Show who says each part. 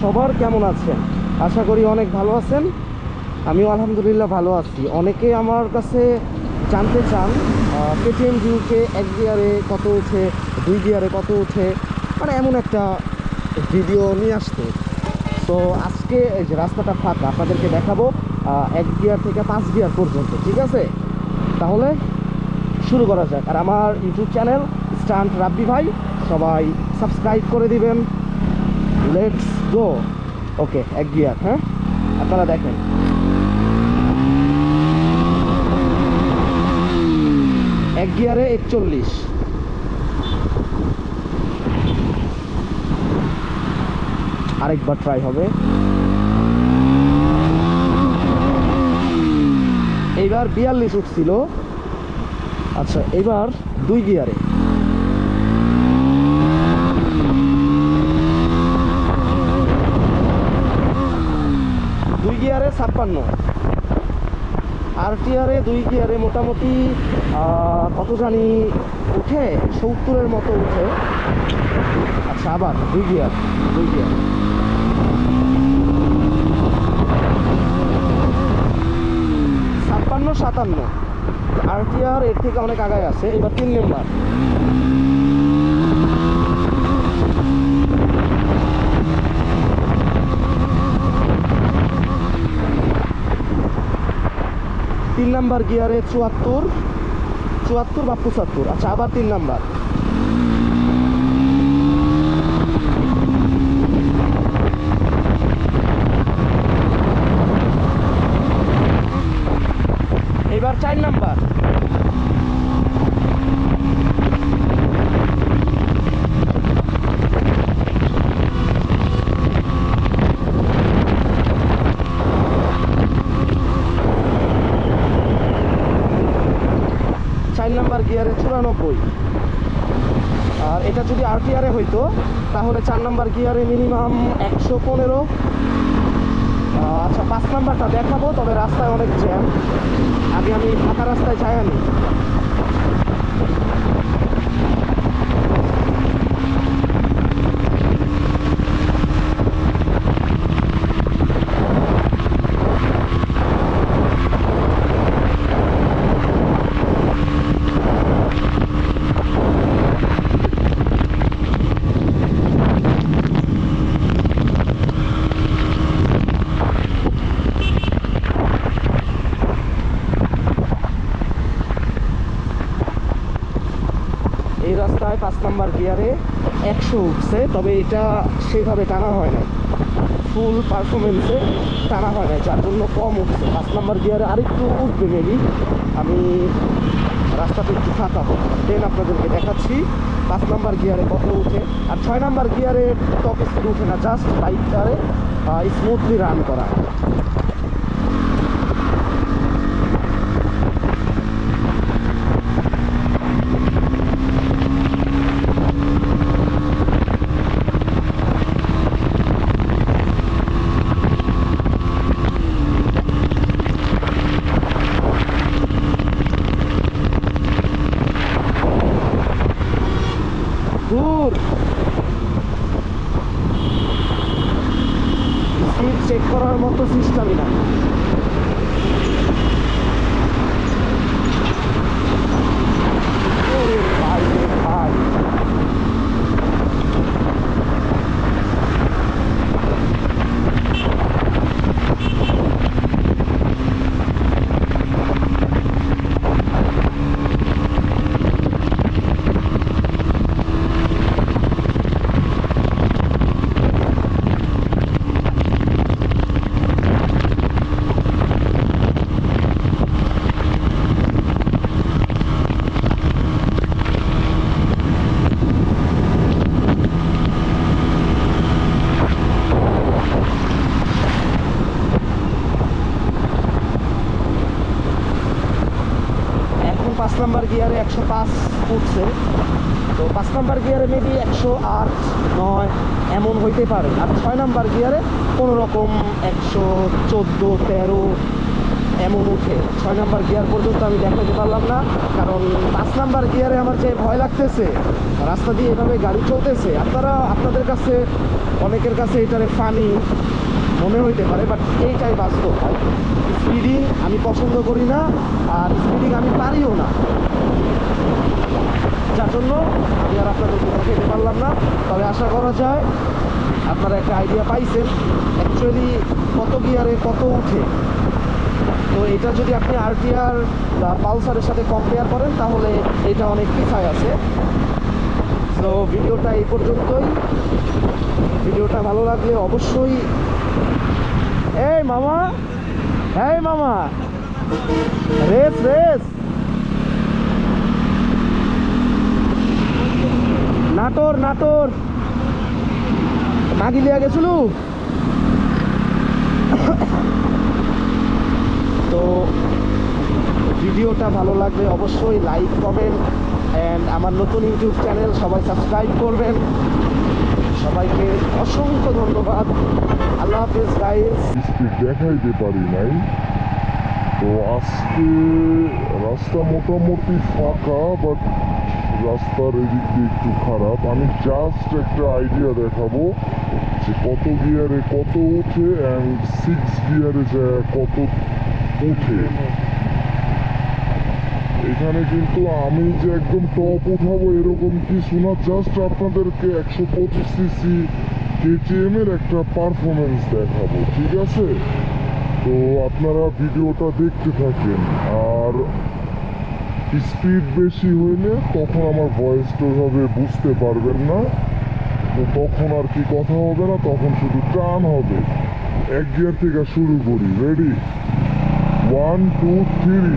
Speaker 1: সবার কেমন আছেন? আশা করি অনেক ভালো আছেন। আমিও আলহামদুলিল্লাহ ভালো আছি। অনেকে আমার কাছে জানতে চান কেটিএম ডিউকে এক গিয়ারে কত উঠে, দুই গিয়ারে কত উঠে, মানে এমন একটা ভিডিও নিয়ে আসতে। তো আজকে এই যে রাস্তাটা ফাঁকা, আপনাদেরকে দেখাবো এক গিয়ার থেকে 5 গিয়ার পর্যন্ত। ঠিক আছে, তাহলে শুরু করা যাক। আর আমার ইউটিউব চ্যানেল স্টান্ট রাব্বি ভাই, সবাই সাবস্ক্রাইব করে দিবেন। Let's go. ওকে, এক গিয়ার। হ্যাঁ, আপনারা দেখেন এক গিয়ারে 41। আরেকবার ট্রাই হবে। এইবার 42 উঠছিল। আচ্ছা, এবার দুই গিয়ারে। দুই গিয়ারে 56। আরটিআরে দুই গিয়ারে মোটামুটি কত জানি উঠে, 70-এর মতো উঠে। আচ্ছা, আবার দুই গিয়ার 56-57। আরটিআর এর থেকে অনেক আগায় আছে। এবার 3 নাম্বার। তিন নাম্বার গিয়ারে 74 বা 75। আচ্ছা, আবার 3 নাম্বার। এবার 4 নাম্বার। নাম্বার গিয়ারে 94। আর এটা যদি আরটিআরে হইতো তাহলে 4 নাম্বার গিয়ারে মিনিমাম 115। আচ্ছা, 5 নাম্বারটা দেখাবো, তবে রাস্তায় অনেক জ্যাম। আগে আমি ফাঁকা রাস্তায় যাইনি। এই রাস্তায় 5 নাম্বার গিয়ারে 100 উঠছে, তবে এটা সেইভাবে টানা হয় না, ফুল পারফরমেন্সে টানা হয় না, যার জন্য কম উঠছে। 5 নাম্বার গিয়ারে আরেকটু উঠবে মেবি। আমি রাস্তাটা একটু ফাঁকা হোক, দেন আপনাদেরকে দেখাচ্ছি 5 নাম্বার গিয়ারে কত উঠে। আর 6 নাম্বার গিয়ারে টপ স্পিড উঠে না, জাস্ট বাইকটারে স্মুথলি রান করা। দূর স্পিড চেক করার মতো সিস্টেমই না। ভাই ভাই, এখন 5 নাম্বার গিয়ারে 105 উঠছে। তো 5 নাম্বার গিয়ারে মেবি 108, 9 এমন হইতে পারে। আর 6 নাম্বার গিয়ারে কোনো রকম 114, 13 এমন উঠে। 6 নাম্বার গিয়ার পর্যন্ত আমি দেখাতে পারলাম না, কারণ 5 নাম্বার গিয়ারে আমার যে ভয় লাগতেছে, রাস্তা দিয়ে এভাবে গাড়ি চলতেছে। আপনাদের কাছে অনেকের কাছে এটারে ফানি মনে হইতে পারে, বাট এইটাই বাস্তব। স্পিডিং আমি পছন্দ করি না, আর স্পিডিং আমি পারিও না, যার জন্য আমি আর আপনাদেরকে দেখাতে পারলাম না। তবে আশা করা যায় আপনারা একটা আইডিয়া পাইছেন অ্যাকচুয়ালি কত গিয়ারে কত উঠে। তো এটা যদি আপনি আরটিআর বা পালসারের সাথে কম্পেয়ার করেন তাহলে এটা অনেক পিছায় আছে। তো ভিডিওটা এই পর্যন্তই। ভিডিওটা ভালো লাগলে অবশ্যই এই মামা রেস নাটোর মাগি লিয়া গেছিল। তো ভিডিওটা ভালো লাগলে অবশ্যই লাইক কমেন্ট অ্যান্ড আমার নতুন ইউটিউব চ্যানেল সবাই সাবস্ক্রাইব করবেন। সবাইকে অসংখ্য ধন্যবাদ। আল্লাহ হাফেজ গাইস।
Speaker 2: স্পিড দেখাইতে পারি নাই, তো আজকে রাস্তা মোটামুটি ফাঁকা, বাট রাস্তার এদিক দিয়ে একটু খারাপ। আমি জাস্ট একটা আইডিয়া দেখাবো যে কত গিয়ারে কত উঠে অ্যান্ড 6 গিয়ারে যায় কত উঠে। এখানে কিন্তু আমি যে একদম টপ উঠাবো এরকম কিছু না, জাস্ট আপনাদেরকে 125 সিসি কেটিএম এর একটা পারফরমেন্স দেখাবো, ঠিক আছে? তো আপনারা ভিডিওটা দেখতে থাকেন। আর স্পিড বেশি হইলে তখন আমার ভয়েসটা ওইভাবে বুঝতে পারবেন না, তো তখন আর কি কথা হবে না, তখন শুধু টান হবে। 1 গিয়ার থেকে শুরু করি, রেডি 1 2 3।